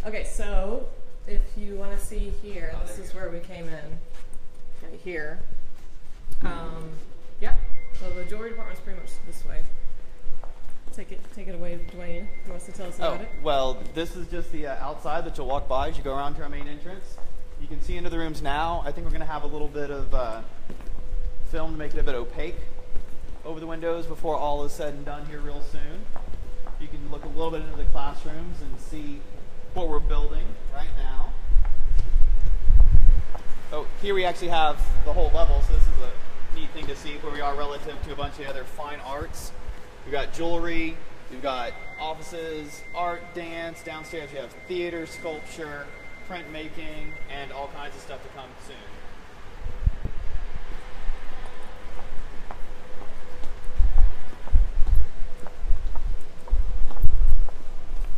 Okay, so if you want to see here, this is where we came in, right here. Yeah. So the jewelry department's pretty much this way. Take it away, Dwayne. Who wants to tell us about it? Well, this is just the outside that you'll walk by as you go around to our main entrance. You can see into the rooms now. I think we're going to have a little bit of film to make it a bit opaque over the windows before all is said and done here real soon. You can look a little bit into the classrooms and see what we're building right now. Oh, here we actually have the whole level, so this is a neat thing to see where we are relative to a bunch of the other fine arts. We've got jewelry, we've got offices, art, dance. Downstairs we have theater, sculpture, printmaking, and all kinds of stuff to come soon.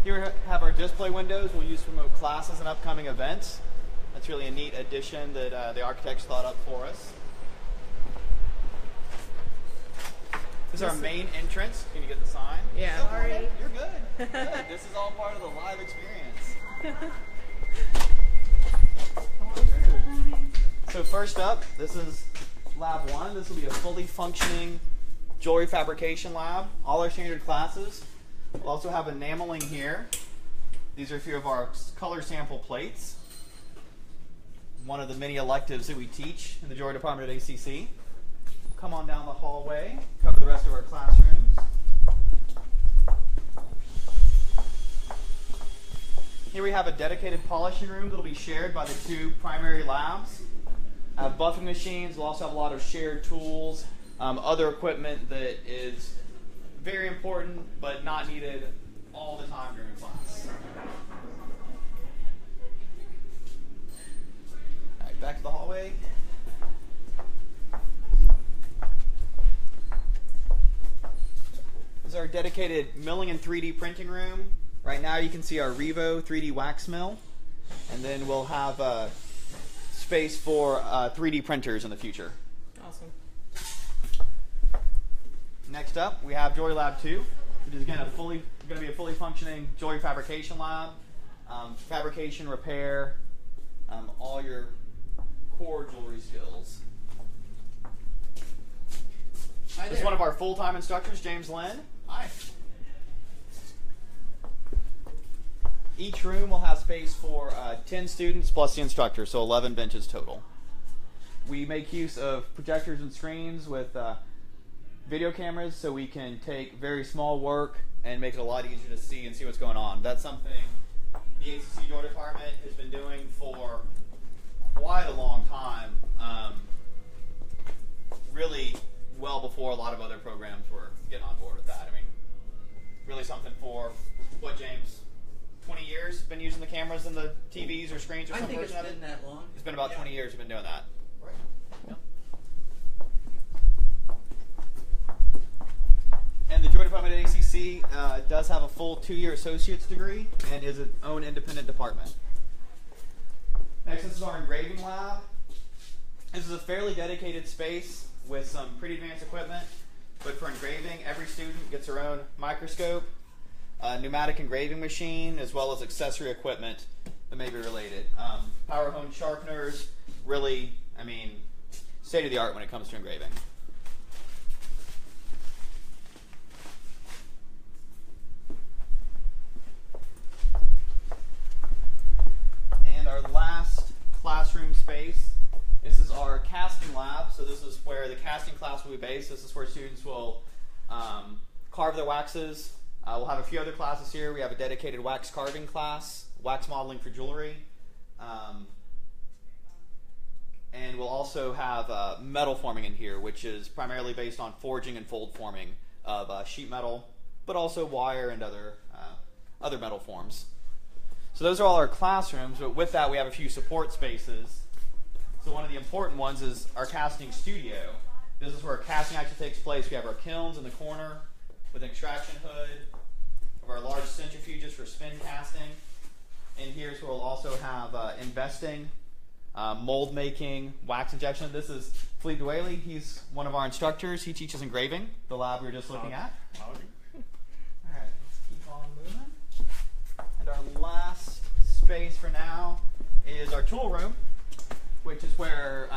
Here we have our display windows we'll use to promote classes and upcoming events. That's really a neat addition that the architects thought up for us. This is our main entrance. Can you get the sign? Yeah. Oh, Sorry. You're good. Good. This is all part of the live experience. So first up, this is Lab 1. This will be a fully functioning jewelry fabrication lab. All our standard classes. We'll also have enameling here. These are a few of our color sample plates. One of the many electives that we teach in the jewelry department at ACC. Come on down the hallway, cover the rest of our classrooms. Here we have a dedicated polishing room that will be shared by the two primary labs. Buffing machines. We'll also have a lot of shared tools, other equipment that is very important but not needed all the time during class. All right, back to the hallway. This is our dedicated milling and 3D printing room. Right now you can see our Revo 3D wax mill, and then we'll have space for 3D printers in the future. Awesome. Next up, we have Jewelry Lab 2, which is again going to be a fully functioning jewelry fabrication lab. Fabrication, repair, all your core jewelry skills. This is one of our full-time instructors, James Lynn. Hi. Each room will have space for 10 students plus the instructor, so 11 benches total. We make use of projectors and screens with video cameras so we can take very small work and make it a lot easier to see and see what's going on. That's something the ACC Jewelry Department has been doing for quite a long time, really well before a lot of other programs were getting on board with that. I mean, really something for, what, James? 20 years been using the cameras and the TVs or screens or something? I think it's been that long. It's been about 20 years we've been doing that. Right. Yeah. And the Jewelry Department at ACC does have a full 2-year associate's degree and is its own independent department. Next, this is our engraving lab. This is a fairly dedicated space with some pretty advanced equipment, but for engraving, every student gets their own microscope, pneumatic engraving machine, as well as accessory equipment that may be related. Power honed sharpeners, really, I mean, state of the art when it comes to engraving. And our last classroom space, this is our casting lab. So this is where the casting class will be based. This is where students will carve their waxes. We'll have a few other classes here. We have a dedicated wax carving class, wax modeling for jewelry, and we'll also have metal forming in here, which is primarily based on forging and fold forming of sheet metal, but also wire and other metal forms. So those are all our classrooms, but with that we have a few support spaces. So one of the important ones is our casting studio. This is where casting actually takes place. We have our kilns in the corner with an extraction hood, of our large centrifuges for spin casting. And here's where we'll also have investing, mold making, wax injection. This is Philippe Dualey. He's one of our instructors. He teaches engraving, the lab we were just looking at. All right, let's keep on moving. And our last space for now is our tool room, which is where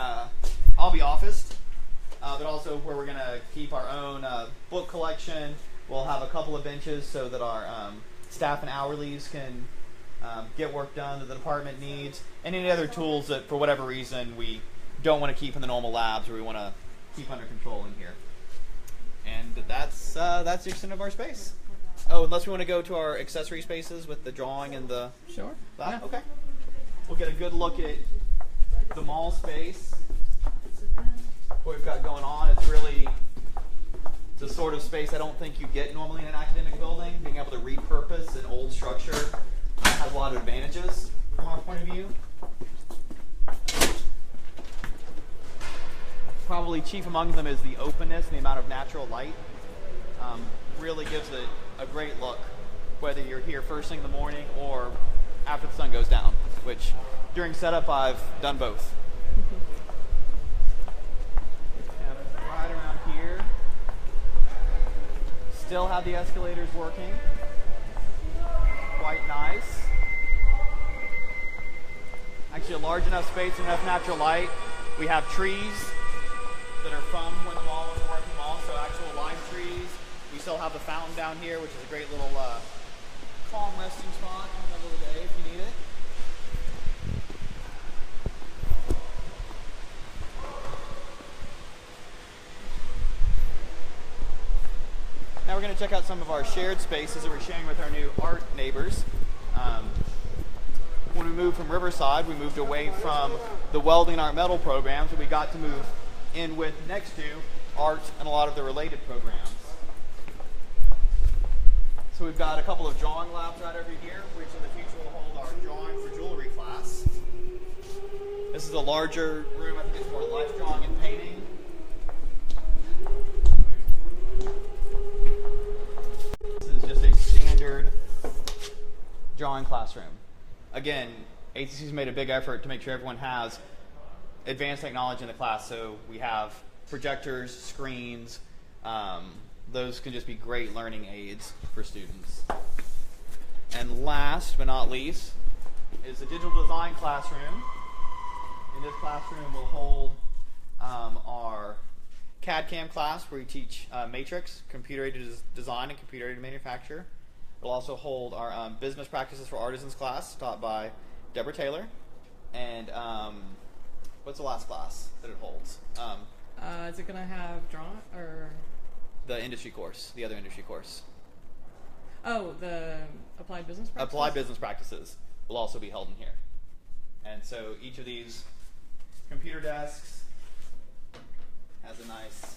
I'll be officed, but also where we're going to keep our own book collection. We'll have a couple of benches so that our staff and hourlies can get work done that the department needs, and any other tools that, for whatever reason, we don't want to keep in the normal labs or we want to keep under control in here. And that's the extent of our space. Oh, unless we want to go to our accessory spaces with the drawing and the... Sure. Yeah. Okay. We'll get a good look at the mall space. What we've got going on is really the sort of space I don't think you get normally in an academic building. Being able to repurpose an old structure has a lot of advantages from our point of view. Probably chief among them is the openness and the amount of natural light. Really gives it a great look, whether you're here first thing in the morning or after the sun goes down, which during setup I've done both. And right around here, still have the escalators working. Quite nice. Actually a large enough space and enough natural light. We have trees that are from when the mall was a working mall, so actual live trees. We still have the fountain down here, which is a great little calm resting spot in the middle of the day if you need it. Now we're going to check out some of our shared spaces that we're sharing with our new art neighbors. When we moved from Riverside, we moved away from the welding and art metal programs, and we got to move in with next to art and a lot of the related programs. So we've got a couple of drawing labs right over here, which in the future will hold our drawing for jewelry class. This is a larger room. I think it's more life drawing and painting. This is just a standard drawing classroom. Again, ACC's made a big effort to make sure everyone has advanced technology in the class, so we have projectors, screens. Those can just be great learning aids for students. And last but not least is the digital design classroom. In this classroom we'll hold our CAD/CAM class, where we teach matrix, computer-aided design, and computer-aided manufacture. We'll also hold our business practices for artisans class, taught by Deborah Taylor. And what's the last class that it holds? Is it going to have drawing or... The industry course, the other industry course. Oh, the applied business practices? Applied business practices Will also be held in here. And so each of these computer desks has a nice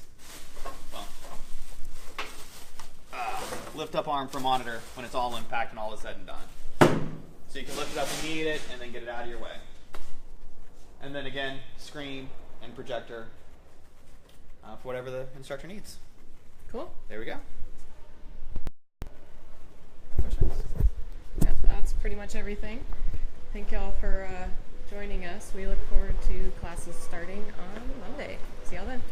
lift up arm for monitor when it's all unpacked and all is said and done. So you can lift it up when you need it and then get it out of your way. And then again, screen and projector for whatever the instructor needs. Cool. There we go. Yeah, that's pretty much everything. Thank y'all for joining us. We look forward to classes starting on Monday. See y'all then.